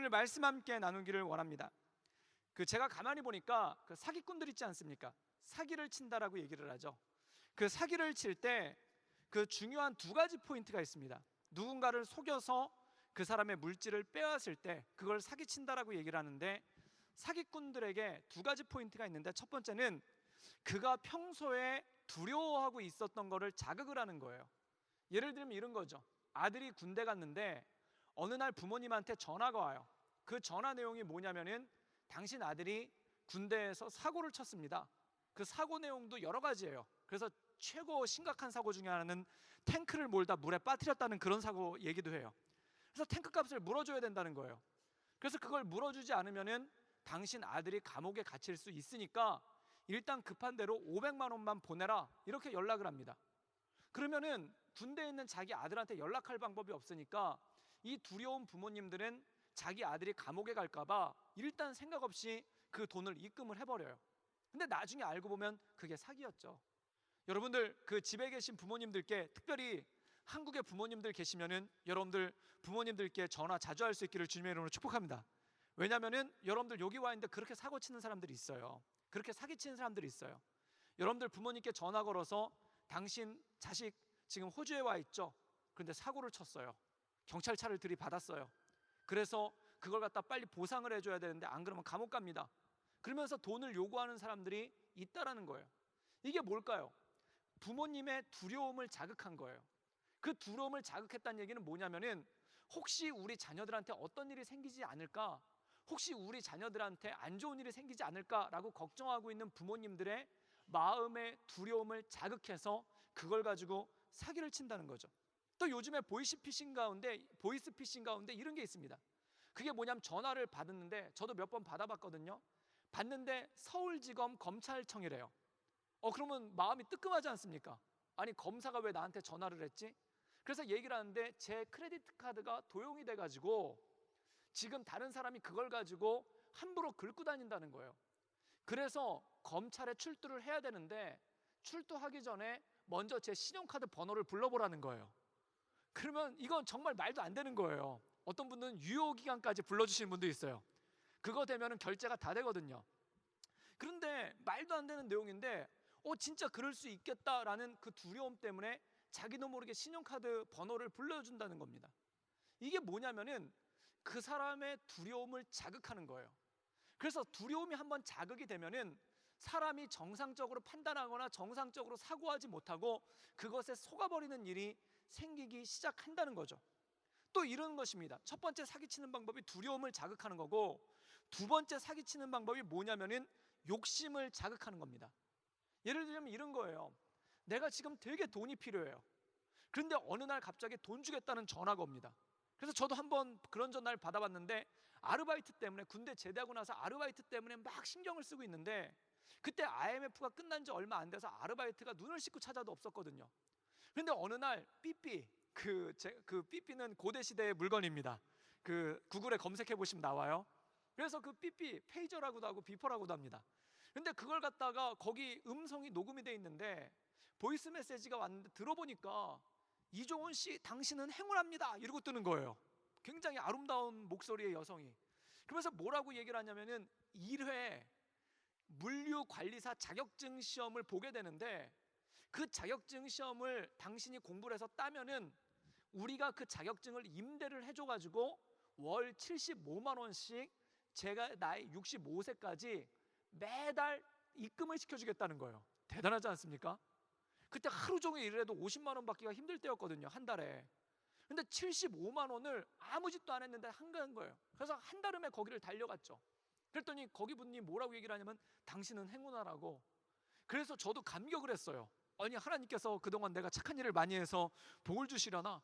오늘 말씀 함께 나누기를 원합니다. 제가 가만히 보니까 사기꾼들 있지 않습니까? 사기를 친다라고 얘기를 하죠. 사기를 칠 때 중요한 두 가지 포인트가 있습니다. 누군가를 속여서 그 사람의 물질을 빼앗을 때 그걸 사기친다라고 얘기를 하는데, 사기꾼들에게 두 가지 포인트가 있는데, 첫 번째는 그가 평소에 두려워하고 있었던 거를 자극을 하는 거예요. 예를 들면 이런 거죠. 아들이 군대 갔는데 어느 날 부모님한테 전화가 와요. 그 전화 내용이 뭐냐면은 당신 아들이 군대에서 사고를 쳤습니다. 그 사고 내용도 여러 가지예요. 그래서 최고 심각한 사고 중에 하나는 탱크를 몰다 물에 빠뜨렸다는 그런 사고 얘기도 해요. 그래서 탱크 값을 물어줘야 된다는 거예요. 그래서 그걸 물어주지 않으면은 당신 아들이 감옥에 갇힐 수 있으니까 일단 급한 대로 500만 원만 보내라, 이렇게 연락을 합니다. 그러면은 군대에 있는 자기 아들한테 연락할 방법이 없으니까 이 두려운 부모님들은 자기 아들이 감옥에 갈까봐 일단 생각 없이 그 돈을 입금을 해버려요. 근데 나중에 알고 보면 그게 사기였죠. 여러분들 집에 계신 부모님들께, 특별히 한국의 부모님들 계시면은 여러분들 부모님들께 전화 자주 할 수 있기를 주님의 이름으로 축복합니다. 왜냐면은 여러분들 여기 와 있는데 그렇게 사고 치는 사람들이 있어요. 그렇게 사기치는 사람들이 있어요. 여러분들 부모님께 전화 걸어서 당신 자식 지금 호주에 와 있죠? 그런데 사고를 쳤어요. 경찰차를 들이받았어요. 그래서 그걸 갖다 빨리 보상을 해줘야 되는데 안 그러면 감옥 갑니다. 그러면서 돈을 요구하는 사람들이 있다라는 거예요. 이게 뭘까요? 부모님의 두려움을 자극한 거예요. 그 두려움을 자극했다는 얘기는 뭐냐면은 혹시 우리 자녀들한테 어떤 일이 생기지 않을까, 혹시 우리 자녀들한테 안 좋은 일이 생기지 않을까라고 걱정하고 있는 부모님들의 마음의 두려움을 자극해서 그걸 가지고 사기를 친다는 거죠. 또 요즘에 보이스피싱 가운데 이런 게 있습니다. 그게 뭐냐면 전화를 받았는데, 저도 몇 번 받아봤거든요. 받는데 서울지검 검찰청이래요. 그러면 마음이 뜨끔하지 않습니까? 아니, 검사가 왜 나한테 전화를 했지? 그래서 얘기를 하는데 제 크레디트 카드가 도용이 돼가지고 지금 다른 사람이 그걸 가지고 함부로 긁고 다닌다는 거예요. 그래서 검찰에 출두를 해야 되는데 출두하기 전에 먼저 제 신용카드 번호를 불러보라는 거예요. 그러면 이건 정말 말도 안 되는 거예요. 어떤 분은 유효기간까지 불러주시는 분도 있어요. 그거 되면 결제가 다 되거든요. 그런데 말도 안 되는 내용인데 진짜 그럴 수 있겠다라는 그 두려움 때문에 자기도 모르게 신용카드 번호를 불러준다는 겁니다. 이게 뭐냐면은 그 사람의 두려움을 자극하는 거예요. 그래서 두려움이 한번 자극이 되면은 사람이 정상적으로 판단하거나 정상적으로 사고하지 못하고 그것에 속아버리는 일이 생기기 시작한다는 거죠. 또 이런 것입니다. 첫 번째 사기치는 방법이 두려움을 자극하는 거고, 두 번째 사기치는 방법이 뭐냐면은 욕심을 자극하는 겁니다. 예를 들면 이런 거예요. 내가 지금 되게 돈이 필요해요. 그런데 어느 날 갑자기 돈 주겠다는 전화가 옵니다. 그래서 저도 한번 그런 전화를 받아봤는데, 아르바이트 때문에, 군대 제대하고 나서 아르바이트 때문에 막 신경을 쓰고 있는데, 그때 IMF가 끝난 지 얼마 안 돼서 아르바이트가 눈을 씻고 찾아도 없었거든요. 그런데 어느 날 삐삐, 삐삐는 고대 시대의 물건입니다. 구글에 검색해 보시면 나와요. 그래서 삐삐 페이저라고도 하고 비퍼라고도 합니다. 근데 그걸 갖다가 거기 음성이 녹음이 돼 있는데 보이스 메시지가 왔는데 들어보니까 이종훈 씨 당신은 행운합니다 이러고 뜨는 거예요. 굉장히 아름다운 목소리의 여성이. 그러면서 뭐라고 얘기를 하냐면은 1회 물류관리사 자격증 시험을 보게 되는데, 그 자격증 시험을 당신이 공부를 해서 따면은 우리가 그 자격증을 임대를 해줘가지고 월 75만 원씩 제가 나이 65세까지 매달 입금을 시켜주겠다는 거예요. 대단하지 않습니까? 그때 하루 종일 일해도 50만 원 받기가 힘들 때였거든요, 한 달에. 근데 75만 원을 아무 짓도 안 했는데 한 거예요. 그래서 한달음에 거기를 달려갔죠. 그랬더니 거기 분이 뭐라고 얘기를 하냐면 당신은 행운아라고. 그래서 저도 감격을 했어요. 아니, 하나님께서 그동안 내가 착한 일을 많이 해서 복을 주시려나?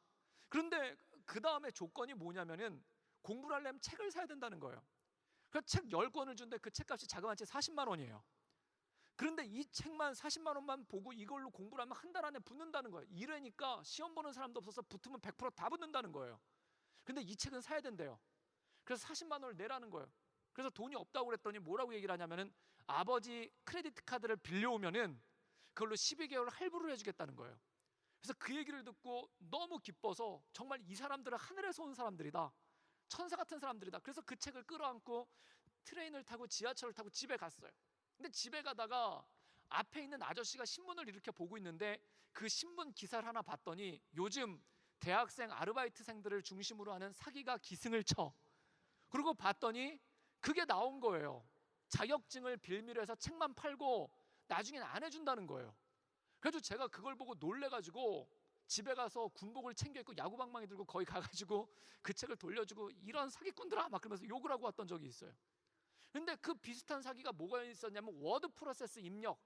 그런데 그 다음에 조건이 뭐냐면은 공부를 하려면 책을 사야 된다는 거예요. 그래서 책 10권을 주는데 그 책값이 자그마치 40만 원이에요. 그런데 이 책만 40만 원만 보고 이걸로 공부를 하면 한 달 안에 붙는다는 거예요. 이러니까 시험 보는 사람도 없어서 붙으면 100%다 붙는다는 거예요. 근데 이 책은 사야 된대요. 그래서 40만 원을 내라는 거예요. 그래서 돈이 없다고 그랬더니 뭐라고 얘기를 하냐면은 아버지 크레디트 카드를 빌려오면은 그걸로 12개월 할부를 해주겠다는 거예요. 그래서 그 얘기를 듣고 너무 기뻐서 정말 이 사람들은 하늘에서 온 사람들이다, 천사 같은 사람들이다. 그래서 그 책을 끌어안고 트레인을 타고 지하철을 타고 집에 갔어요. 근데 집에 가다가 앞에 있는 아저씨가 신문을 이렇게 보고 있는데 그 신문 기사를 하나 봤더니 요즘 대학생 아르바이트생들을 중심으로 하는 사기가 기승을 쳐. 그리고 봤더니 그게 나온 거예요. 자격증을 빌미로 해서 책만 팔고 나중엔 안 해준다는 거예요. 그래서 제가 그걸 보고 놀래가지고 집에 가서 군복을 챙겨 입고 야구방망이 들고 거기 가가지고 그 책을 돌려주고 이런 사기꾼들아 막 그러면서 욕을 하고 왔던 적이 있어요. 근데 그 비슷한 사기가 뭐가 있었냐면 워드 프로세스 입력.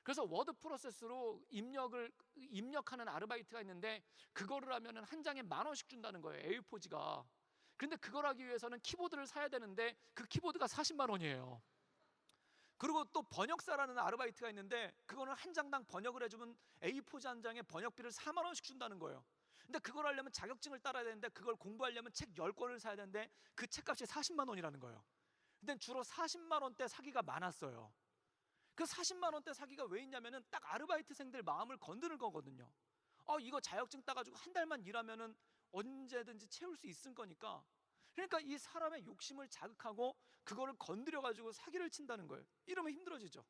그래서 워드 프로세스로 입력하는 아르바이트가 있는데 그거를 하면은 한 장에 10,000원씩 준다는 거예요. A4지가. 근데 그걸 하기 위해서는 키보드를 사야 되는데 그 키보드가 40만 원이에요. 그리고 또 번역사라는 아르바이트가 있는데 그거는 한 장당 번역을 해주면 A4지 한 장에 번역비를 4만 원씩 준다는 거예요. 근데 그걸 하려면 자격증을 따라야 되는데 그걸 공부하려면 책 10권을 사야 되는데 그 책값이 40만 원이라는 거예요. 근데 주로 40만 원대 사기가 많았어요. 그 40만 원대 사기가 왜 있냐면은 딱 아르바이트생들 마음을 건드는 거거든요. 이거 자격증 따가지고 한 달만 일하면은 언제든지 채울 수 있을 거니까. 그러니까 이 사람의 욕심을 자극하고 그거를 건드려가지고 사기를 친다는 거예요. 이러면 힘들어지죠.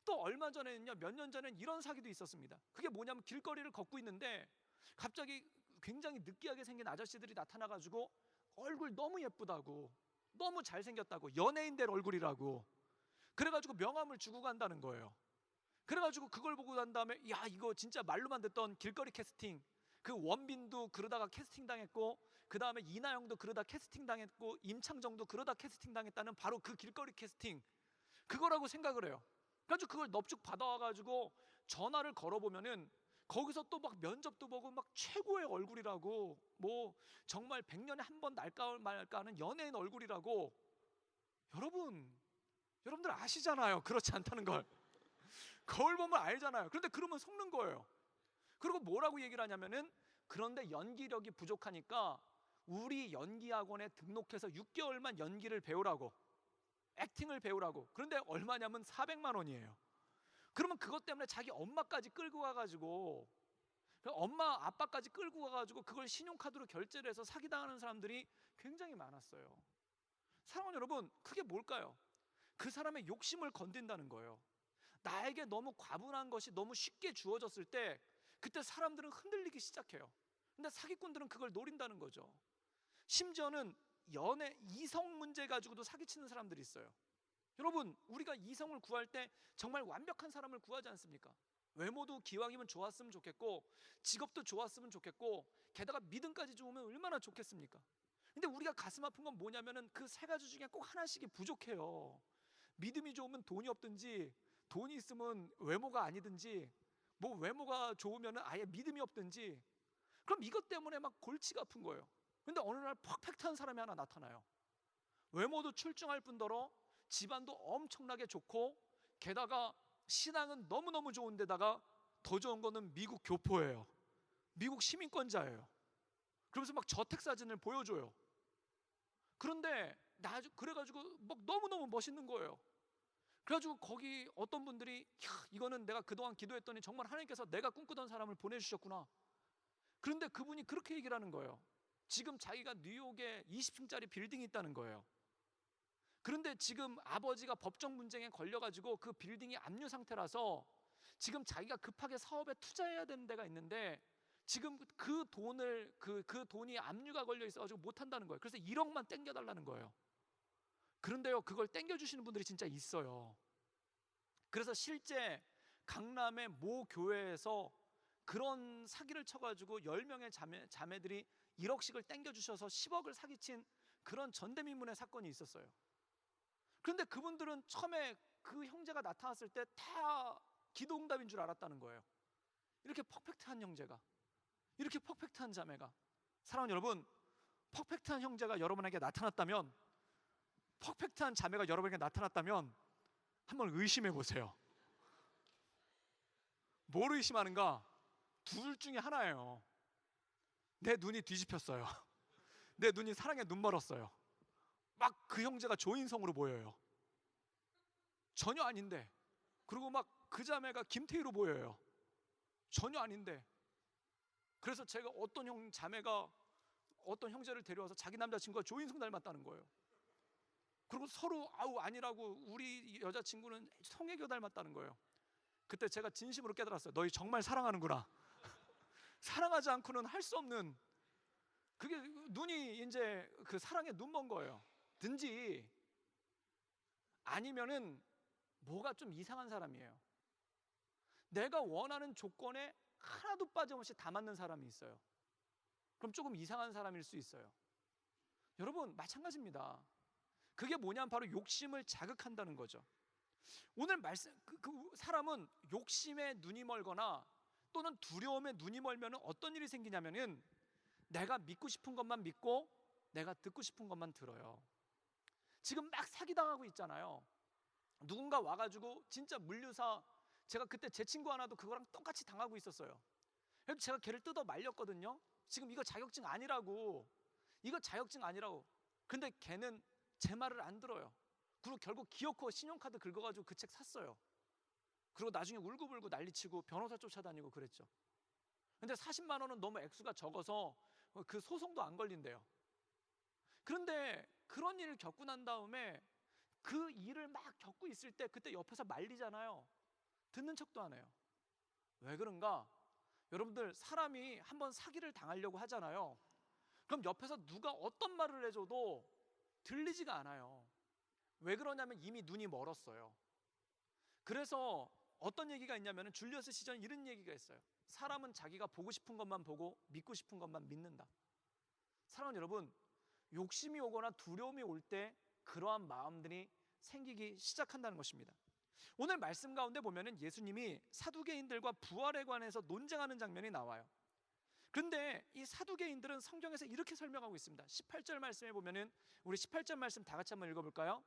또 얼마 전에는요, 몇 년 전엔 이런 사기도 있었습니다. 그게 뭐냐면 길거리를 걷고 있는데 갑자기 굉장히 느끼하게 생긴 아저씨들이 나타나가지고 얼굴 너무 예쁘다고, 너무 잘생겼다고, 연예인 될 얼굴이라고 그래가지고 명함을 주고 간다는 거예요. 그래가지고 그걸 보고 난 다음에 야, 이거 진짜 말로만 듣던 길거리 캐스팅, 그 원빈도 그러다가 캐스팅 당했고, 그 다음에 이나영도 그러다 캐스팅 당했고, 임창정도 그러다 캐스팅 당했다는 바로 그 길거리 캐스팅, 그거라고 생각을 해요. 그래가지고 그걸 넙죽 받아와가지고 전화를 걸어보면은 거기서 또 막 면접도 보고 막 최고의 얼굴이라고, 뭐 정말 100년에 한 번 날까 말까 하는 연예인 얼굴이라고. 여러분들 아시잖아요, 그렇지 않다는 걸. 거울 보면 알잖아요. 그런데 그러면 속는 거예요. 그리고 뭐라고 얘기를 하냐면은 그런데 연기력이 부족하니까 우리 연기학원에 등록해서 6개월만 연기를 배우라고, 액팅을 배우라고. 그런데 얼마냐면 400만 원이에요. 그러면 그것 때문에 자기 엄마까지 끌고 가가지고, 엄마 아빠까지 끌고 가가지고 그걸 신용카드로 결제를 해서 사기당하는 사람들이 굉장히 많았어요. 사랑하는 여러분, 그게 뭘까요? 그 사람의 욕심을 건든다는 거예요. 나에게 너무 과분한 것이 너무 쉽게 주어졌을 때 그때 사람들은 흔들리기 시작해요. 근데 사기꾼들은 그걸 노린다는 거죠. 심지어는 이성 문제 가지고도 사기치는 사람들이 있어요. 여러분, 우리가 이성을 구할 때 정말 완벽한 사람을 구하지 않습니까? 외모도 기왕이면 좋았으면 좋겠고, 직업도 좋았으면 좋겠고, 게다가 믿음까지 좋으면 얼마나 좋겠습니까? 근데 우리가 가슴 아픈 건 뭐냐면은 그 세 가지 중에 꼭 하나씩이 부족해요. 믿음이 좋으면 돈이 없든지, 돈이 있으면 외모가 아니든지, 뭐 외모가 좋으면 아예 믿음이 없든지. 그럼 이것 때문에 막 골치가 아픈 거예요. 근데 어느 날 퍼펙트한 사람이 하나 나타나요. 외모도 출중할 뿐더러 집안도 엄청나게 좋고, 게다가 신앙은 너무너무 좋은데다가 더 좋은 거는 미국 교포예요. 미국 시민권자예요. 그러면서 막 저택사진을 보여줘요. 그런데 그래가지고 막 너무너무 멋있는 거예요. 그래가지고 거기 어떤 분들이 야, 이거는 내가 그동안 기도했더니 정말 하나님께서 내가 꿈꾸던 사람을 보내주셨구나. 그런데 그분이 그렇게 얘기를 하는 거예요. 지금 자기가 뉴욕에 20층짜리 빌딩이 있다는 거예요. 그런데 지금 아버지가 법정 분쟁에 걸려가지고 그 빌딩이 압류 상태라서 지금 자기가 급하게 사업에 투자해야 되는 데가 있는데 지금 그 돈이 압류가 걸려 있어가지고 못 한다는 거예요. 그래서 1억만 땡겨달라는 거예요. 그런데요, 그걸 땡겨주시는 분들이 진짜 있어요. 그래서 실제 강남의 모 교회에서 그런 사기를 쳐가지고 10명의 자매들이 1억씩을 땡겨주셔서 10억을 사기친 그런 전대미문의 사건이 있었어요. 그런데 그분들은 처음에 그 형제가 나타났을 때 다 기도응답인 줄 알았다는 거예요. 이렇게 퍼펙트한 형제가, 이렇게 퍼펙트한 자매가. 사랑하는 여러분, 퍼펙트한 형제가 여러분에게 나타났다면, 퍼펙트한 자매가 여러분에게 나타났다면 한번 의심해 보세요. 뭘 의심하는가? 둘 중에 하나예요. 내 눈이 뒤집혔어요. 내 눈이 사랑에 눈 멀었어요. 막 그 형제가 조인성으로 보여요. 전혀 아닌데. 그리고 막 그 자매가 김태희로 보여요. 전혀 아닌데. 그래서 제가 어떤 자매가 어떤 형제를 데려와서 자기 남자친구가 조인성 닮았다는 거예요. 그리고 서로 아우 아니라고 우리 여자친구는 송혜교 닮았다는 거예요. 그때 제가 진심으로 깨달았어요. 너희 정말 사랑하는구나. 사랑하지 않고는 할 수 없는, 그게 눈이 이제 그 사랑에 눈먼 거예요. 든지 아니면은 뭐가 좀 이상한 사람이에요. 내가 원하는 조건에 하나도 빠짐없이 다 맞는 사람이 있어요. 그럼 조금 이상한 사람일 수 있어요. 여러분 마찬가지입니다. 그게 뭐냐면 바로 욕심을 자극한다는 거죠. 오늘 말씀 그 사람은 욕심에 눈이 멀거나 또는 두려움에 눈이 멀면 어떤 일이 생기냐면은 내가 믿고 싶은 것만 믿고 내가 듣고 싶은 것만 들어요. 지금 막 사기당하고 있잖아요. 누군가 와가지고 진짜 물류사, 제가 그때 제 친구 하나도 그거랑 똑같이 당하고 있었어요. 그래서 제가 걔를 뜯어 말렸거든요. 지금 이거 자격증 아니라고, 이거 자격증 아니라고. 근데 걔는 제 말을 안 들어요. 그리고 결국 기어코 신용카드 긁어가지고 그 책 샀어요. 그리고 나중에 울고불고 난리치고 변호사 쫓아다니고 그랬죠. 근데 40만 원은 너무 액수가 적어서 그 소송도 안 걸린대요. 그런데 그런 일을 겪고 난 다음에 그 일을 막 겪고 있을 때 그때 옆에서 말리잖아요. 듣는 척도 안 해요. 왜 그런가? 여러분들, 사람이 한번 사기를 당하려고 하잖아요. 그럼 옆에서 누가 어떤 말을 해줘도 들리지가 않아요. 왜 그러냐면 이미 눈이 멀었어요. 그래서 어떤 얘기가 있냐면 줄리어스 시저는 이런 얘기가 있어요. 사람은 자기가 보고 싶은 것만 보고 믿고 싶은 것만 믿는다. 사랑하는 여러분, 욕심이 오거나 두려움이 올 때 그러한 마음들이 생기기 시작한다는 것입니다. 오늘 말씀 가운데 보면은 예수님이 사두개인들과 부활에 관해서 논쟁하는 장면이 나와요. 그런데 이 사두개인들은 성경에서 이렇게 설명하고 있습니다. 18절 말씀에 보면은, 우리 18절 말씀 다 같이 한번 읽어볼까요?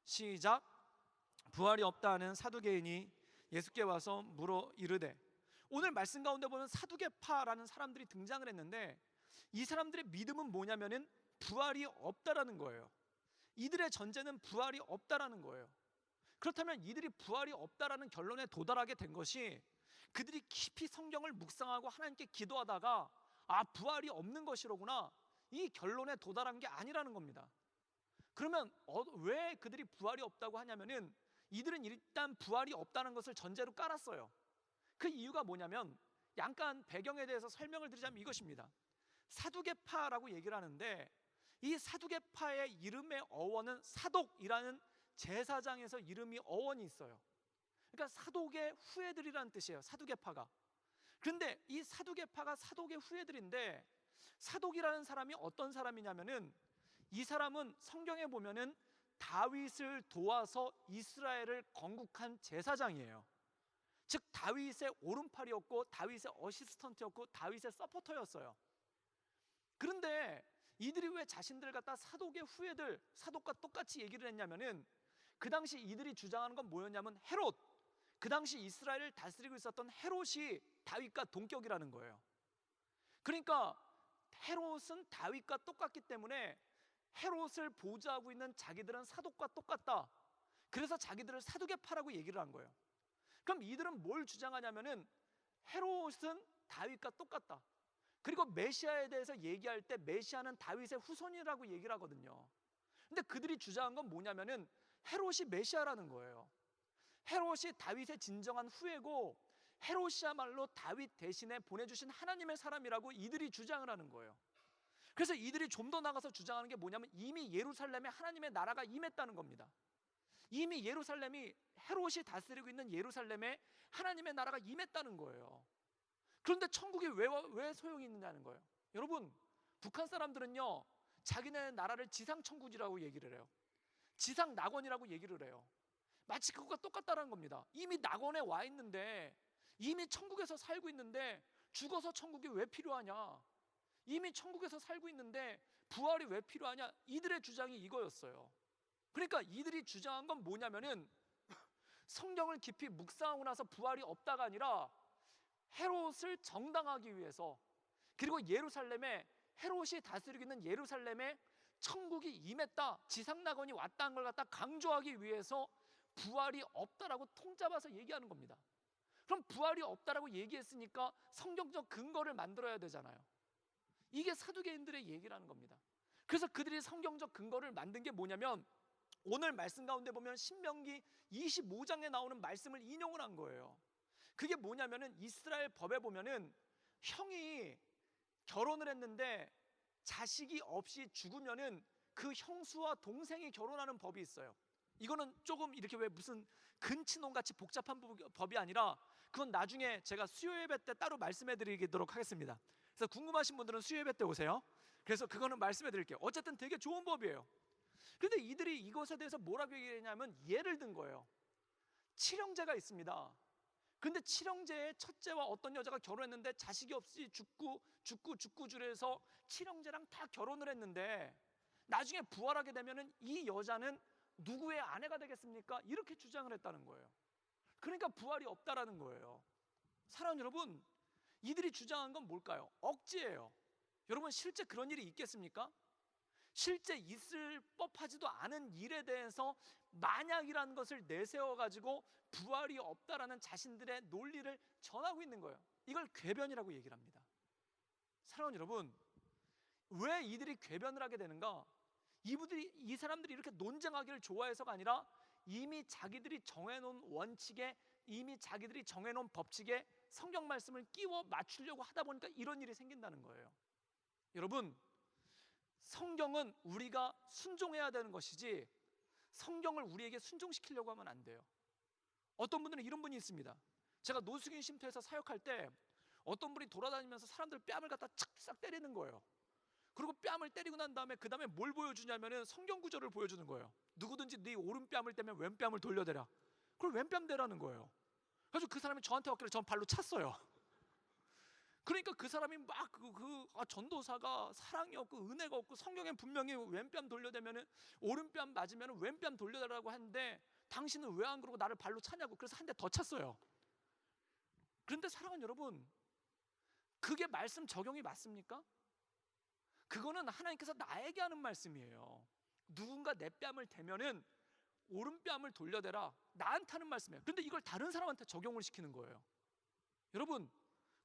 시작. 부활이 없다 하는 사두개인이 예수께 와서 물어 이르되. 오늘 말씀 가운데 보면 사두개파라는 사람들이 등장을 했는데 이 사람들의 믿음은 뭐냐면은 부활이 없다라는 거예요. 이들의 전제는 부활이 없다라는 거예요. 그렇다면 이들이 부활이 없다라는 결론에 도달하게 된 것이 그들이 깊이 성경을 묵상하고 하나님께 기도하다가 부활이 없는 것이로구나, 이 결론에 도달한 게 아니라는 겁니다. 그러면 왜 그들이 부활이 없다고 하냐면은 이들은 일단 부활이 없다는 것을 전제로 깔았어요. 그 이유가 뭐냐면, 약간 배경에 대해서 설명을 드리자면 이것입니다. 사두개파라고 얘기를 하는데 이 사두개파의 이름의 어원은 사독이라는 제사장에서 이름이 어원이 있어요. 그러니까 사독의 후예들이라는 뜻이에요, 사두개파가. 그런데 이 사두개파가 사독의 후예들인데, 사독이라는 사람이 어떤 사람이냐면은 이 사람은 성경에 보면은 다윗을 도와서 이스라엘을 건국한 제사장이에요. 즉 다윗의 오른팔이었고 다윗의 어시스턴트였고 다윗의 서포터였어요. 그런데 이들이 왜 자신들 갖다 사독의 후예들, 사독과 똑같이 얘기를 했냐면은 그 당시 이들이 주장하는 건 뭐였냐면 헤롯, 그 당시 이스라엘을 다스리고 있었던 헤롯이 다윗과 동격이라는 거예요. 그러니까 헤롯은 다윗과 똑같기 때문에 헤롯을 보좌하고 있는 자기들은 사독과 똑같다. 그래서 자기들을 사두개파라고 얘기를 한 거예요. 그럼 이들은 뭘 주장하냐면은 헤롯은 다윗과 똑같다. 그리고 메시아에 대해서 얘기할 때 메시아는 다윗의 후손이라고 얘기를 하거든요. 근데 그들이 주장한 건 뭐냐면은 헤롯이 메시아라는 거예요. 헤롯이 다윗의 진정한 후예고 헤롯이야말로 다윗 대신에 보내주신 하나님의 사람이라고 이들이 주장을 하는 거예요. 그래서 이들이 좀 더 나가서 주장하는 게 뭐냐면 이미 예루살렘에 하나님의 나라가 임했다는 겁니다. 이미 예루살렘이, 헤롯이 다스리고 있는 예루살렘에 하나님의 나라가 임했다는 거예요. 그런데 천국이 왜 소용이 있느냐는 거예요. 여러분, 북한 사람들은요 자기네 나라를 지상천국이라고 얘기를 해요. 지상낙원이라고 얘기를 해요. 마치 그것과 똑같다는 겁니다. 이미 낙원에 와 있는데, 이미 천국에서 살고 있는데 죽어서 천국이 왜 필요하냐, 이미 천국에서 살고 있는데 부활이 왜 필요하냐, 이들의 주장이 이거였어요. 그러니까 이들이 주장한 건 뭐냐면은 성경을 깊이 묵상하고 나서 부활이 없다가 아니라 헤롯을 정당하기 위해서, 그리고 예루살렘에, 헤롯이 다스리고 있는 예루살렘에 천국이 임했다, 지상낙원이 왔다는 걸 갖다 강조하기 위해서 부활이 없다라고 통잡아서 얘기하는 겁니다. 그럼 부활이 없다라고 얘기했으니까 성경적 근거를 만들어야 되잖아요. 이게 사두개인들의 얘기라는 겁니다. 그래서 그들이 성경적 근거를 만든 게 뭐냐면 오늘 말씀 가운데 보면 신명기 25장에 나오는 말씀을 인용을 한 거예요. 그게 뭐냐면은 이스라엘 법에 보면은 형이 결혼을 했는데 자식이 없이 죽으면은 그 형수와 동생이 결혼하는 법이 있어요. 이거는 조금 이렇게 왜 무슨 근친혼 같이 복잡한 법이 아니라 그건 나중에 제가 수요 예배 때 따로 말씀해 드리도록 하겠습니다. 그래서 궁금하신 분들은 수요 예배 때 오세요. 그래서 그거는 말씀해 드릴게요. 어쨌든 되게 좋은 법이에요. 그런데 이들이 이것에 대해서 뭐라고 얘기했냐면 예를 든 거예요. 칠형제가 있습니다. 근데 칠형제의 첫째와 어떤 여자가 결혼했는데 자식이 없이 죽고 주례해서 칠형제랑 다 결혼을 했는데 나중에 부활하게 되면은 이 여자는 누구의 아내가 되겠습니까? 이렇게 주장을 했다는 거예요. 그러니까 부활이 없다라는 거예요. 사랑하는 여러분, 이들이 주장한 건 뭘까요? 억지예요. 여러분, 실제 그런 일이 있겠습니까? 실제 있을 법하지도 않은 일에 대해서 만약이라는 것을 내세워 가지고 부활이 없다라는 자신들의 논리를 전하고 있는 거예요. 이걸 궤변이라고 얘기를 합니다. 사랑하는 여러분, 왜 이들이 궤변을 하게 되는가? 이 사람들이 이렇게 논쟁하기를 좋아해서가 아니라 이미 자기들이 정해놓은 원칙에, 이미 자기들이 정해놓은 법칙에 성경 말씀을 끼워 맞추려고 하다 보니까 이런 일이 생긴다는 거예요. 여러분, 성경은 우리가 순종해야 되는 것이지 성경을 우리에게 순종시키려고 하면 안 돼요. 어떤 분들은 이런 분이 있습니다. 제가 노숙인 쉼터에서 사역할 때 어떤 분이 돌아다니면서 사람들 뺨을 갖다 착싹 때리는 거예요. 그리고 뺨을 때리고 난 다음에 그 다음에 뭘 보여주냐면은 성경 구절을 보여주는 거예요. 누구든지 네 오른뺨을 떼면 왼뺨을 돌려대라. 그걸 왼뺨 대라는 거예요. 그래서 그 사람이 저한테 왔길래 전 발로 찼어요. 그러니까 그 사람이 막 전도사가 사랑이 없고 은혜가 없고 성경에 분명히 왼뺨 돌려대면은 오른뺨 맞으면 왼뺨 돌려달라고 하는데 당신은 왜 안 그러고 나를 발로 차냐고. 그래서 한 대 더 찼어요. 그런데 사랑하는 여러분, 그게 말씀 적용이 맞습니까? 그거는 하나님께서 나에게 하는 말씀이에요. 누군가 내 뺨을 대면은 오른뺨을 돌려대라, 나한테 하는 말씀이에요. 그런데 이걸 다른 사람한테 적용을 시키는 거예요. 여러분,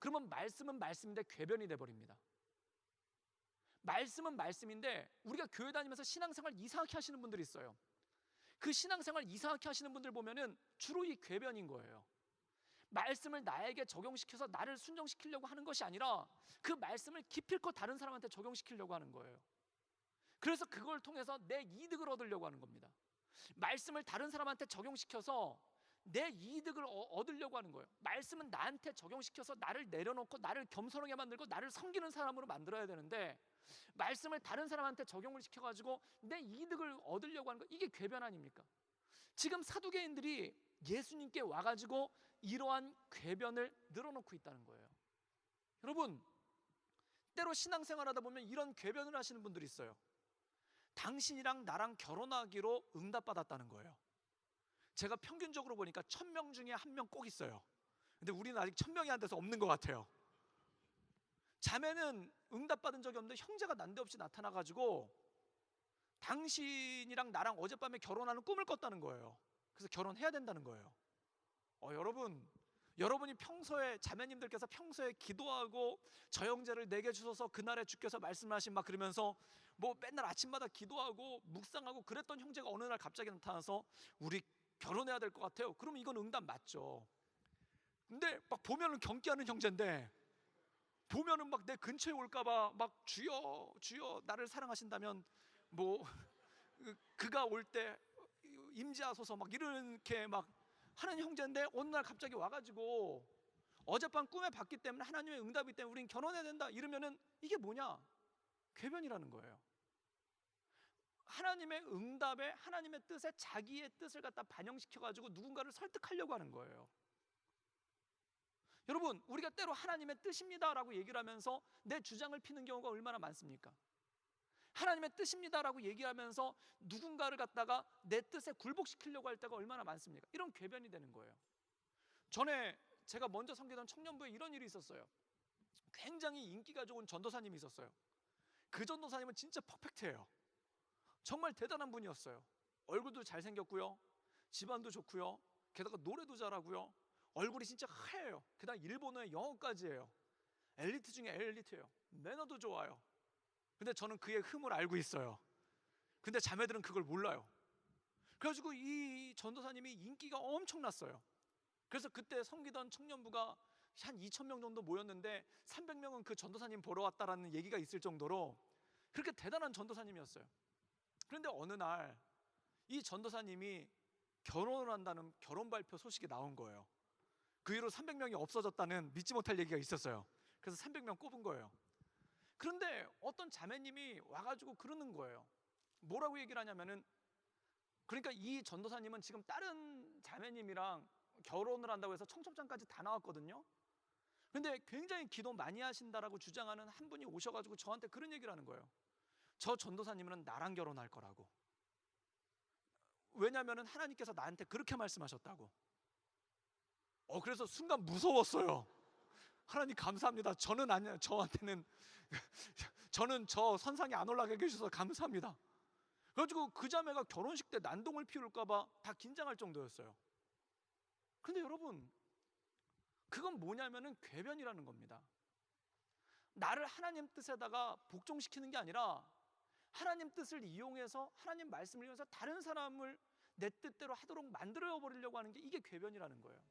그러면 말씀은 말씀인데 궤변이 돼버립니다. 말씀은 말씀인데 우리가 교회 다니면서 신앙생활 이상하게 하시는 분들이 있어요. 그 신앙생활 이상하게 하시는 분들 보면은 주로 이 궤변인 거예요. 말씀을 나에게 적용시켜서 나를 순종시키려고 하는 것이 아니라 그 말씀을 기필코 다른 사람한테 적용시키려고 하는 거예요. 그래서 그걸 통해서 내 이득을 얻으려고 하는 겁니다. 말씀을 다른 사람한테 적용시켜서 내 이득을 얻으려고 하는 거예요. 말씀은 나한테 적용시켜서 나를 내려놓고 나를 겸손하게 만들고 나를 섬기는 사람으로 만들어야 되는데 말씀을 다른 사람한테 적용을 시켜가지고 내 이득을 얻으려고 하는 거, 이게 궤변 아닙니까? 지금 사두개인들이 예수님께 와가지고 이러한 궤변을 늘어놓고 있다는 거예요. 여러분, 때로 신앙생활 하다 보면 이런 궤변을 하시는 분들이 있어요. 당신이랑 나랑 결혼하기로 응답받았다는 거예요. 제가 평균적으로 보니까 1000명 중에 1명 꼭 있어요. 근데 우리는 아직 1000명이 안 돼서 없는 것 같아요. 자매는 응답받은 적이 없는데 형제가 난데없이 나타나가지고 당신이랑 나랑 어젯밤에 결혼하는 꿈을 꿨다는 거예요. 그래서 결혼해야 된다는 거예요. 여러분이 평소에, 자매님들께서 평소에 기도하고 저 형제를 내게 주셔서 그날에 주께서 말씀하신 막 그러면서 뭐 맨날 아침마다 기도하고 묵상하고 그랬던 형제가 어느 날 갑자기 나타나서 우리 결혼해야 될 것 같아요. 그러면 이건 응답 맞죠. 근데 막 보면은 경기하는 형제인데 보면은 막 내 근처에 올까봐 막 주여 주여 나를 사랑하신다면 뭐 그가 올 때 임재하소서 막 이렇게 막 하는 형제인데 어느 날 갑자기 와가지고 어젯밤 꿈에 봤기 때문에 하나님의 응답이기 때문에 우린 결혼해야 된다 이러면은 이게 뭐냐? 궤변이라는 거예요. 하나님의 응답에, 하나님의 뜻에 자기의 뜻을 갖다 반영시켜가지고 누군가를 설득하려고 하는 거예요. 여러분, 우리가 때로 하나님의 뜻입니다라고 얘기를 하면서 내 주장을 피는 경우가 얼마나 많습니까? 하나님의 뜻입니다라고 얘기하면서 누군가를 갖다가 내 뜻에 굴복시키려고 할 때가 얼마나 많습니까? 이런 궤변이 되는 거예요. 전에 제가 먼저 섬기던 청년부에 이런 일이 있었어요. 굉장히 인기가 좋은 전도사님이 있었어요. 그 전도사님은 진짜 퍼펙트해요. 정말 대단한 분이었어요. 얼굴도 잘생겼고요, 집안도 좋고요, 게다가 노래도 잘하고요, 얼굴이 진짜 하얘요. 게다가 일본어에 영어까지 해요. 엘리트 중에 엘리트예요. 매너도 좋아요. 근데 저는 그의 흠을 알고 있어요. 근데 자매들은 그걸 몰라요. 그래가지고 이 전도사님이 인기가 엄청났어요. 그래서 그때 섬기던 청년부가 한 2,000명 정도 모였는데 300명은 그 전도사님 보러 왔다라는 얘기가 있을 정도로 그렇게 대단한 전도사님이었어요. 그런데 어느 날 이 전도사님이 결혼을 한다는 결혼 발표 소식이 나온 거예요. 그 이후로 300명이 없어졌다는 믿지 못할 얘기가 있었어요. 그래서 300명 꼽은 거예요. 그런데 어떤 자매님이 와가지고 그러는 거예요. 뭐라고 얘기를 하냐면은, 그러니까 이 전도사님은 지금 다른 자매님이랑 결혼을 한다고 해서 청첩장까지 다 나왔거든요. 근데 굉장히 기도 많이 하신다라고 주장하는 한 분이 오셔가지고 저한테 그런 얘기를 하는 거예요. 저 전도사님은 나랑 결혼할 거라고. 왜냐면은 하나님께서 나한테 그렇게 말씀하셨다고. 그래서 순간 무서웠어요. 하나님 감사합니다. 저는 아니야. 저한테는 저는 저 선상에 안 올라가게 해주셔서 감사합니다. 그래가지고 그 자매가 결혼식 때 난동을 피울까봐 다 긴장할 정도였어요. 근데 여러분, 그건 뭐냐면은 궤변이라는 겁니다. 나를 하나님 뜻에다가 복종시키는 게 아니라 하나님 뜻을 이용해서, 하나님 말씀을 이용해서 다른 사람을 내 뜻대로 하도록 만들어 버리려고 하는 게, 이게 궤변이라는 거예요.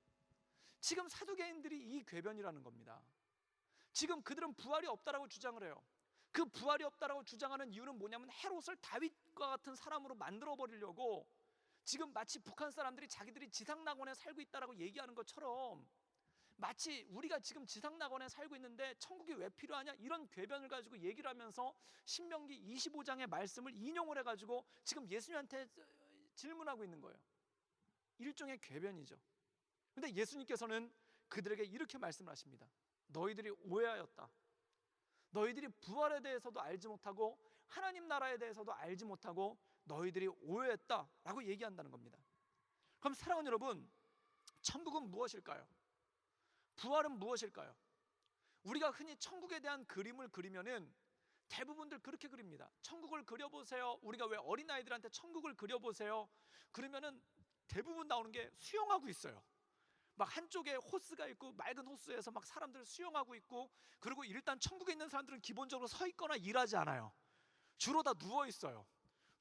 지금 사두개인들이 이 궤변이라는 겁니다. 지금 그들은 부활이 없다라고 주장을 해요. 그 부활이 없다라고 주장하는 이유는 뭐냐면 헤롯을 다윗과 같은 사람으로 만들어 버리려고, 지금 마치 북한 사람들이 자기들이 지상낙원에 살고 있다라고 얘기하는 것처럼, 마치 우리가 지금 지상낙원에 살고 있는데 천국이 왜 필요하냐, 이런 궤변을 가지고 얘기를 하면서 신명기 25장의 말씀을 인용을 해가지고 지금 예수님한테 질문하고 있는 거예요. 일종의 궤변이죠. 근데 예수님께서는 그들에게 이렇게 말씀을 하십니다. 너희들이 오해하였다. 너희들이 부활에 대해서도 알지 못하고 하나님 나라에 대해서도 알지 못하고 너희들이 오해했다라고 얘기한다는 겁니다. 그럼 사랑하는 여러분, 천국은 무엇일까요? 부활은 무엇일까요? 우리가 흔히 천국에 대한 그림을 그리면은 대부분들 그렇게 그립니다. 천국을 그려보세요. 우리가 왜 어린아이들한테 천국을 그려보세요 그러면은 대부분 나오는 게 수영하고 있어요. 막 한쪽에 호스가 있고 맑은 호스에서 막 사람들 수영하고 있고, 그리고 일단 천국에 있는 사람들은 기본적으로 서 있거나 일하지 않아요. 주로 다 누워 있어요.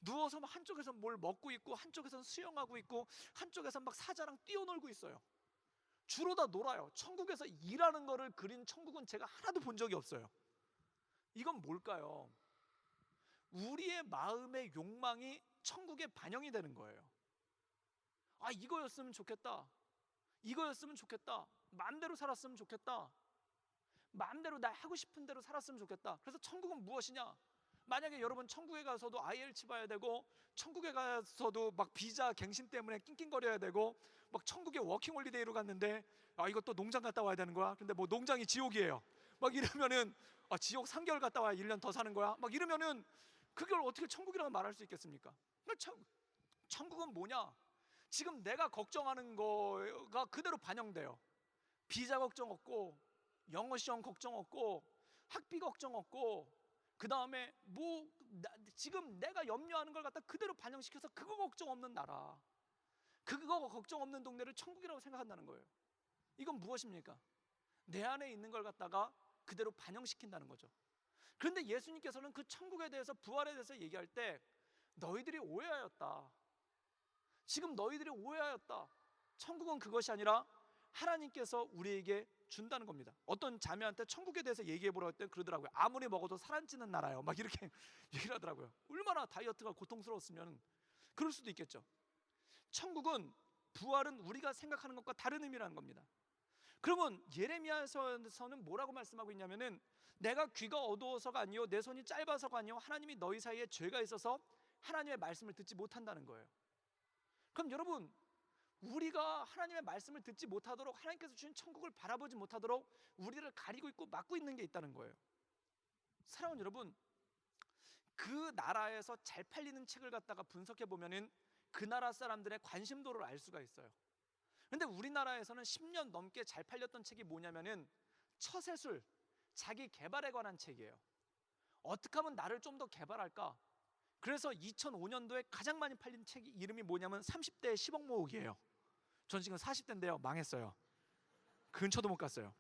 누워서 막 한쪽에서 뭘 먹고 있고, 한쪽에서는 수영하고 있고, 한쪽에서 막 사자랑 뛰어놀고 있어요. 주로 다 놀아요. 천국에서 일하는 거를 그린 천국은 제가 하나도 본 적이 없어요. 이건 뭘까요? 우리의 마음의 욕망이 천국에 반영이 되는 거예요. 아, 이거였으면 좋겠다. 이거였으면 좋겠다. 마음대로 살았으면 좋겠다. 마음대로 나 하고 싶은 대로 살았으면 좋겠다. 그래서 천국은 무엇이냐? 만약에 여러분 천국에 가서도 IELTS 봐야 되고, 천국에 가서도 막 비자 갱신 때문에 낑낑거려야 되고, 막 천국에 워킹홀리데이로 갔는데 이것도 농장 갔다 와야 되는 거야. 근데 뭐 농장이 지옥이에요. 막 이러면은 지옥 3개월 갔다 와야 1년 더 사는 거야. 막 이러면은 그걸 어떻게 천국이라고 말할 수 있겠습니까? 천국은 뭐냐? 지금 내가 걱정하는 거가 그대로 반영돼요. 비자 걱정 없고, 영어 시험 걱정 없고, 학비 걱정 없고, 그 다음에 지금 내가 염려하는 걸 갖다 그대로 반영시켜서 그거 걱정 없는 나라, 그거 걱정 없는 동네를 천국이라고 생각한다는 거예요. 이건 무엇입니까? 내 안에 있는 걸 갖다가 그대로 반영시킨다는 거죠. 그런데 예수님께서는 그 천국에 대해서, 부활에 대해서 얘기할 때 너희들이 오해하였다. 지금 너희들이 오해하였다. 천국은 그것이 아니라 하나님께서 우리에게 준다는 겁니다. 어떤 자매한테 천국에 대해서 얘기해 보라고 했더니 그러더라고요. 아무리 먹어도 살 안 찌는 나라요. 막 이렇게 얘기를 하더라고요. 얼마나 다이어트가 고통스러웠으면 그럴 수도 있겠죠. 천국은, 부활은 우리가 생각하는 것과 다른 의미라는 겁니다. 그러면 예레미야서는 뭐라고 말씀하고 있냐면은, 내가 귀가 어두워서가 아니요 내 손이 짧아서가 아니요 하나님이 너희 사이에 죄가 있어서 하나님의 말씀을 듣지 못한다는 거예요. 그럼 여러분, 우리가 하나님의 말씀을 듣지 못하도록, 하나님께서 주신 천국을 바라보지 못하도록 우리를 가리고 있고 막고 있는 게 있다는 거예요. 사랑하는 여러분, 그 나라에서 잘 팔리는 책을 갖다가 분석해 보면은 그 나라 사람들의 관심도를 알 수가 있어요. 근데 우리나라에서는 10년 넘게 잘 팔렸던 책이 뭐냐면은 처세술, 자기 개발에 관한 책이에요. 어떻게 하면 나를 좀 더 개발할까? 그래서 2005년도에 가장 많이 팔린 책 이름이 뭐냐면 30대의 10억 모으기예요. 전 지금 40대인데요 망했어요. 근처도 못 갔어요.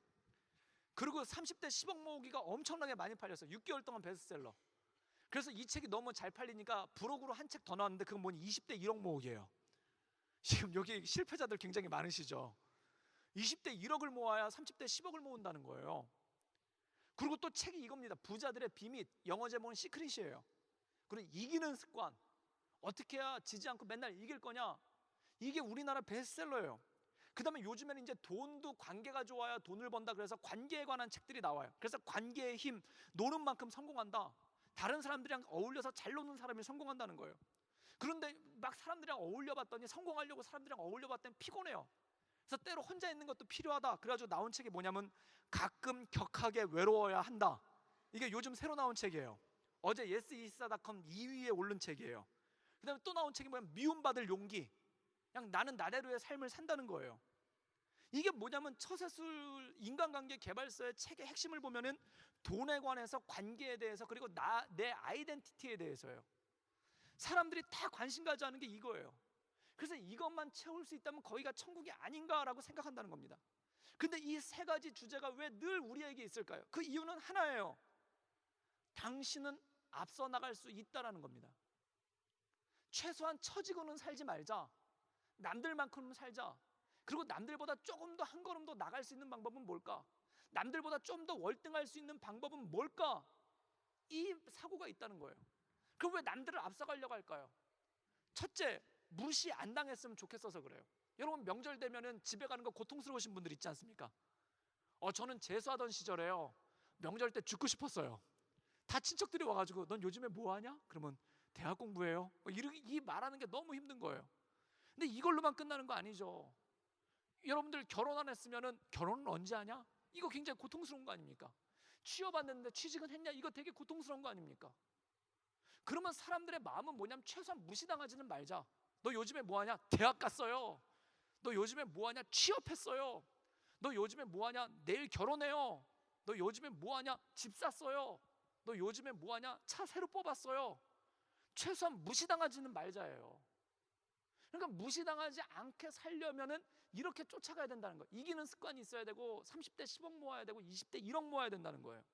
그리고 30대 10억 모으기가 엄청나게 많이 팔렸어요. 6개월 동안 베스트셀러. 그래서 이 책이 너무 잘 팔리니까 부록으로 한 책 더 나왔는데 그건 뭐니 20대 1억 모으기예요. 지금 여기 실패자들 굉장히 많으시죠. 20대 1억을 모아야 30대 10억을 모은다는 거예요. 그리고 또 책이 이겁니다. 부자들의 비밀. 영어 제목은 시크릿이에요. 그리고 이기는 습관. 어떻게 해야 지지 않고 맨날 이길 거냐? 이게 우리나라 베스트셀러예요. 그 다음에 요즘에는 이제 돈도 관계가 좋아야 돈을 번다. 그래서 관계에 관한 책들이 나와요. 그래서 관계의 힘, 노는 만큼 성공한다. 다른 사람들이랑 어울려서 잘 노는 사람이 성공한다는 거예요. 그런데 막 사람들이랑 어울려 봤더니, 성공하려고 사람들이랑 어울려 봤더니 피곤해요. 그래서 때로 혼자 있는 것도 필요하다. 그래가지고 나온 책이 뭐냐면 가끔 격하게 외로워야 한다. 이게 요즘 새로 나온 책이에요. 어제 yes24.com 2위에 오른 책이에요. 그 다음에 또 나온 책이 뭐냐면 미움받을 용기. 그냥 나는 나대로의 삶을 산다는 거예요. 이게 뭐냐면 처세술 인간관계 개발서의 책의 핵심을 보면은 돈에 관해서, 관계에 대해서, 그리고 내 아이덴티티에 대해서예요. 사람들이 다 관심 가져 하는 게 이거예요. 그래서 이것만 채울 수 있다면 거기가 천국이 아닌가라고 생각한다는 겁니다. 근데 이 세 가지 주제가 왜 늘 우리에게 있을까요? 그 이유는 하나예요. 당신은 앞서 나갈 수 있다라는 겁니다. 최소한 처지고는 살지 말자. 남들만큼은 살자. 그리고 남들보다 조금 더 한 걸음 더 나갈 수 있는 방법은 뭘까? 남들보다 좀 더 월등할 수 있는 방법은 뭘까? 이 사고가 있다는 거예요. 그럼 왜 남들을 앞서가려고 할까요? 첫째, 무시 안 당했으면 좋겠어서 그래요. 여러분 명절 되면은 집에 가는 거 고통스러우신 분들 있지 않습니까? 저는 재수하던 시절에요, 명절 때 죽고 싶었어요. 다 친척들이 와가지고 넌 요즘에 뭐 하냐? 그러면 대학 공부해요. 이 말하는 게 너무 힘든 거예요. 근데 이걸로만 끝나는 거 아니죠. 여러분들 결혼 안 했으면은 결혼은 언제 하냐? 이거 굉장히 고통스러운 거 아닙니까? 취업했는데 취직은 했냐? 이거 되게 고통스러운 거 아닙니까? 그러면 사람들의 마음은 뭐냐면 최소한 무시당하지는 말자. 너 요즘에 뭐 하냐? 대학 갔어요. 너 요즘에 뭐 하냐? 취업했어요. 너 요즘에 뭐 하냐? 내일 결혼해요. 너 요즘에 뭐 하냐? 집 샀어요. 너 요즘에 뭐 하냐? 차 새로 뽑았어요. 최소한 무시당하지는 말자예요. 그러니까 무시당하지 않게 살려면은 이렇게 쫓아가야 된다는 거예요. 이기는 습관이 있어야 되고 30대 10억 모아야 되고 20대 1억 모아야 된다는 거예요.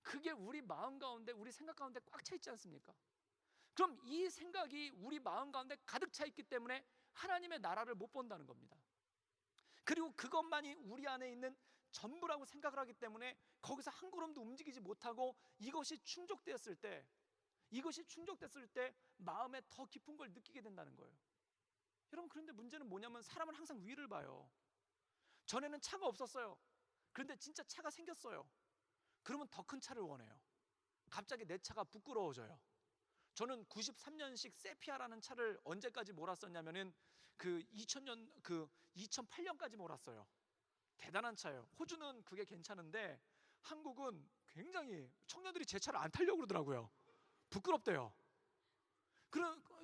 그게 우리 마음 가운데, 우리 생각 가운데 꽉 차 있지 않습니까? 그럼 이 생각이 우리 마음 가운데 가득 차 있기 때문에 하나님의 나라를 못 본다는 겁니다. 그리고 그것만이 우리 안에 있는 전부라고 생각을 하기 때문에 거기서 한 걸음도 움직이지 못하고 이것이 충족되었을 때 마음에 더 깊은 걸 느끼게 된다는 거예요. 여러분, 그런데 문제는 뭐냐면 사람은 항상 위를 봐요. 전에는 차가 없었어요. 그런데 진짜 차가 생겼어요. 그러면 더 큰 차를 원해요. 갑자기 내 차가 부끄러워져요. 저는 93년식 세피아라는 차를 언제까지 몰았었냐면은 2008년까지 몰았어요. 대단한 차예요. 호주는 그게 괜찮은데 한국은 굉장히 청년들이 제 차를 안 타려고 그러더라고요. 부끄럽대요.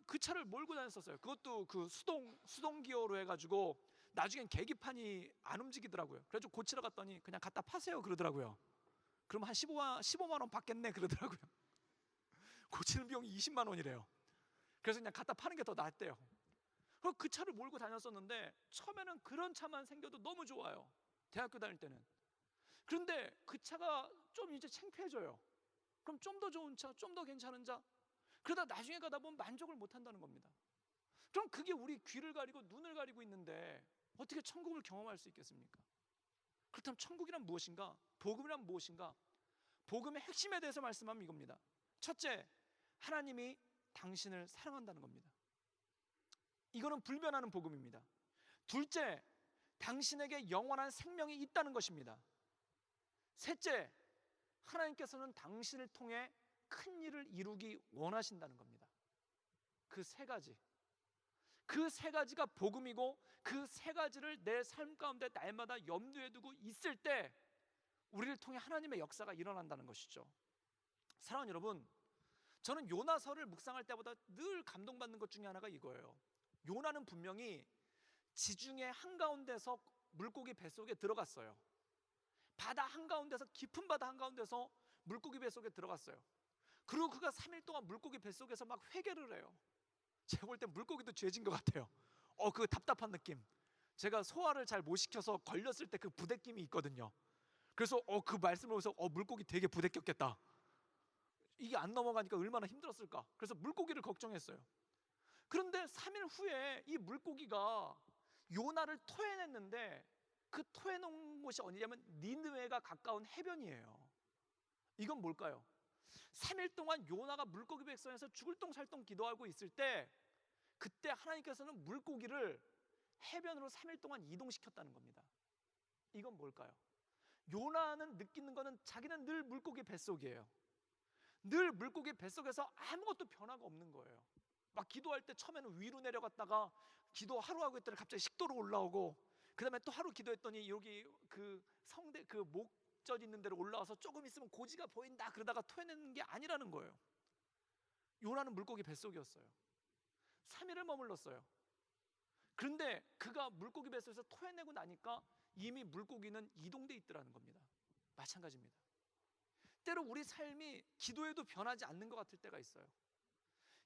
그 차를 몰고 다녔었어요. 그것도 그 수동 기어로 해가지고 나중엔 계기판이 안 움직이더라고요. 그래서 고치러 갔더니 그냥 갖다 파세요 그러더라고요. 그럼 한 15만 원 받겠네 그러더라고요. 고치는 비용이 20만 원이래요. 그래서 그냥 갖다 파는 게 더 낫대요. 그 차를 몰고 다녔었는데 처음에는 그런 차만 생겨도 너무 좋아요. 대학교 다닐 때는. 그런데 그 차가 좀 이제 창피해져요. 그럼 좀 더 좋은 차, 좀 더 괜찮은 차, 그러다 나중에 가다 보면 만족을 못 한다는 겁니다. 그럼 그게 우리 귀를 가리고 눈을 가리고 있는데 어떻게 천국을 경험할 수 있겠습니까? 그렇다면 천국이란 무엇인가? 복음이란 무엇인가? 복음의 핵심에 대해서 말씀하면 이겁니다. 첫째, 하나님이 당신을 사랑한다는 겁니다. 이거는 불변하는 복음입니다. 둘째, 당신에게 영원한 생명이 있다는 것입니다. 셋째, 하나님께서는 당신을 통해 큰 일을 이루기 원하신다는 겁니다. 그 세 가지가 복음이고, 그 세 가지를 내 삶 가운데 날마다 염두에 두고 있을 때 우리를 통해 하나님의 역사가 일어난다는 것이죠. 사랑하는 여러분, 저는 요나서를 묵상할 때보다 늘 감동받는 것 중에 하나가 이거예요. 요나는 분명히 지중해 한가운데서 물고기 뱃속에 들어갔어요. 바다 한가운데서, 깊은 바다 한가운데서 물고기 뱃속에 들어갔어요. 그리고 그가 3일 동안 물고기 뱃속에서 막 회개를 해요. 제가 볼 때 물고기도 죄진 것 같아요. 그 답답한 느낌. 제가 소화를 잘 못 시켜서 걸렸을 때 그 부대낌이 있거든요. 그래서 그 말씀을 보면서 물고기 되게 부대꼈겠다. 이게 안 넘어가니까 얼마나 힘들었을까. 그래서 물고기를 걱정했어요. 그런데 3일 후에 이 물고기가 요나를 토해냈는데 그 토해놓은 곳이 어디냐면 니느웨가 가까운 해변이에요. 이건 뭘까요? 3일 동안 요나가 물고기 백성에서 죽을 똥살똥 기도하고 있을 때 그때 하나님께서는 물고기를 해변으로 3일 동안 이동시켰다는 겁니다. 이건 뭘까요? 요나는 느끼는 거는 자기는 늘 물고기 뱃속이에요. 늘 물고기 뱃속에서 아무것도 변화가 없는 거예요. 막 기도할 때 처음에는 위로 내려갔다가 기도 하루 하고 있더니 갑자기 식도로 올라오고, 그 다음에 또 하루 기도했더니 여기 그 성대 그 목젖 있는 데로 올라와서 조금 있으면 고지가 보인다 그러다가 토해내는 게 아니라는 거예요. 요나는 물고기 뱃속이었어요. 3일을 머물렀어요. 그런데 그가 물고기 뱃속에서 토해내고 나니까 이미 물고기는 이동돼 있더라는 겁니다. 마찬가지입니다. 때로 우리 삶이 기도해도 변하지 않는 것 같을 때가 있어요.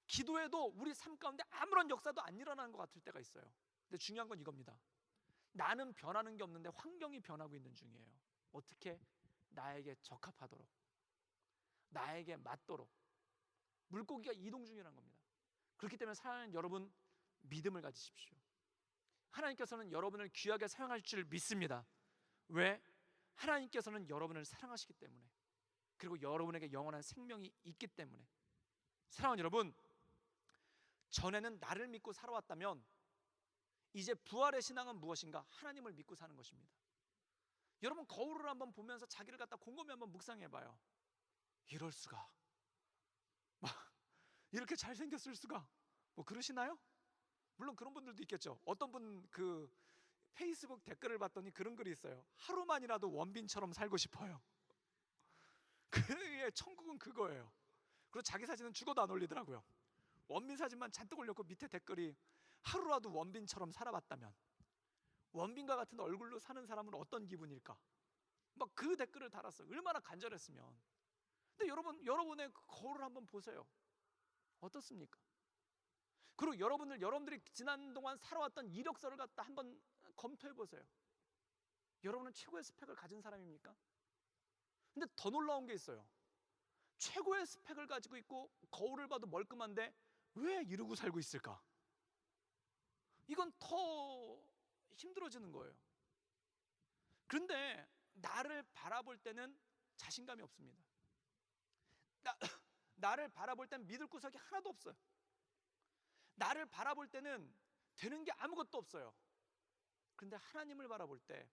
기도해도 우리 삶 가운데 아무런 역사도 안 일어나는 것 같을 때가 있어요. 근데 중요한 건 이겁니다. 나는 변하는 게 없는데 환경이 변하고 있는 중이에요. 어떻게? 나에게 적합하도록, 나에게 맞도록. 물고기가 이동 중이라는 겁니다. 그렇기 때문에 사랑하는 여러분, 믿음을 가지십시오. 하나님께서는 여러분을 귀하게 사용할 줄 믿습니다. 왜? 하나님께서는 여러분을 사랑하시기 때문에, 그리고 여러분에게 영원한 생명이 있기 때문에. 사랑하는 여러분, 전에는 나를 믿고 살아왔다면 이제 부활의 신앙은 무엇인가? 하나님을 믿고 사는 것입니다. 여러분, 거울을 한번 보면서 자기를 갖다 곰곰이 한번 묵상해봐요. 이럴 수가, 막 이렇게 잘생겼을 수가, 뭐 그러시나요? 물론 그런 분들도 있겠죠. 어떤 분 그 페이스북 댓글을 봤더니 그런 글이 있어요. 하루만이라도 원빈처럼 살고 싶어요. 그의 천국은 그거예요. 그리고 자기 사진은 죽어도 안 올리더라고요. 원빈 사진만 잔뜩 올렸고 밑에 댓글이 하루라도 원빈처럼 살아봤다면, 원빈과 같은 얼굴로 사는 사람은 어떤 기분일까? 막 그 댓글을 달았어요. 얼마나 간절했으면. 근데 여러분의 그 거울을 한번 보세요. 어떻습니까? 그리고 여러분들이 지난 동안 살아왔던 이력서를 갖다 한번 검토해 보세요. 여러분은 최고의 스펙을 가진 사람입니까? 근데 더 놀라운 게 있어요. 최고의 스펙을 가지고 있고 거울을 봐도 멀끔한데 왜 이러고 살고 있을까? 이건 더 힘들어지는 거예요. 그런데 나를 바라볼 때는 자신감이 없습니다. 나를 바라볼 땐 믿을 구석이 하나도 없어요. 나를 바라볼 때는 되는 게 아무것도 없어요. 그런데 하나님을 바라볼 때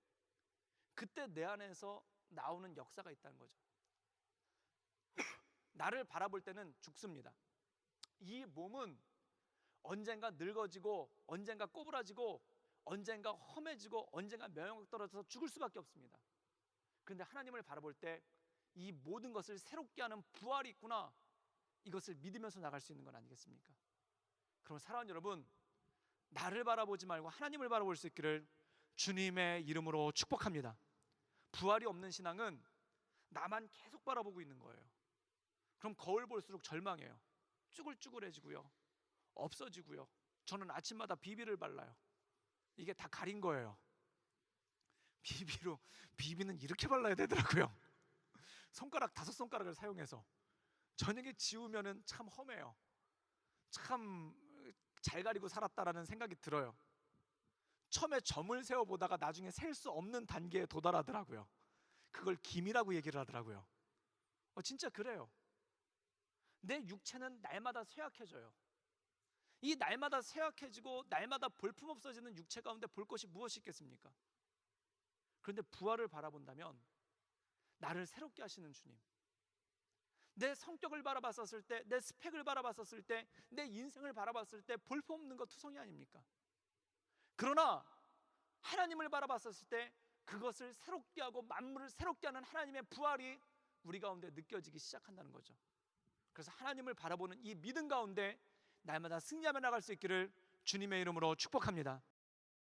그때 내 안에서 나오는 역사가 있다는 거죠. 나를 바라볼 때는 죽습니다. 이 몸은 언젠가 늙어지고, 언젠가 꼬부라지고, 언젠가 험해지고, 언젠가 면역 떨어져서 죽을 수밖에 없습니다. 그런데 하나님을 바라볼 때 이 모든 것을 새롭게 하는 부활이 있구나, 이것을 믿으면서 나갈 수 있는 건 아니겠습니까? 그럼 사랑하는 여러분, 나를 바라보지 말고 하나님을 바라볼 수 있기를 주님의 이름으로 축복합니다. 부활이 없는 신앙은 나만 계속 바라보고 있는 거예요. 그럼 거울 볼수록 절망해요. 쭈글쭈글해지고요, 없어지고요. 저는 아침마다 비비를 발라요. 이게 다 가린 거예요. 비비는 이렇게 발라야 되더라고요. 손가락 5손가락을 사용해서 저녁에 지우면은 참 험해요. 참 잘 가리고 살았다라는 생각이 들어요. 처음에 점을 세워보다가 나중에 셀 수 없는 단계에 도달하더라고요. 그걸 김이라고 얘기를 하더라고요. 진짜 그래요. 내 육체는 날마다 쇠약해져요. 이 날마다 쇠약해지고 날마다 볼품없어지는 육체 가운데 볼 것이 무엇이 있겠습니까? 그런데 부활을 바라본다면 나를 새롭게 하시는 주님, 내 성격을 바라봤었을 때, 내 스펙을 바라봤었을 때, 내 인생을 바라봤을 때 볼품없는 것 투성이 아닙니까? 그러나 하나님을 바라봤었을 때 그것을 새롭게 하고 만물을 새롭게 하는 하나님의 부활이 우리 가운데 느껴지기 시작한다는 거죠. 그래서 하나님을 바라보는 이 믿음 가운데 날마다 승리하며 나갈 수 있기를 주님의 이름으로 축복합니다.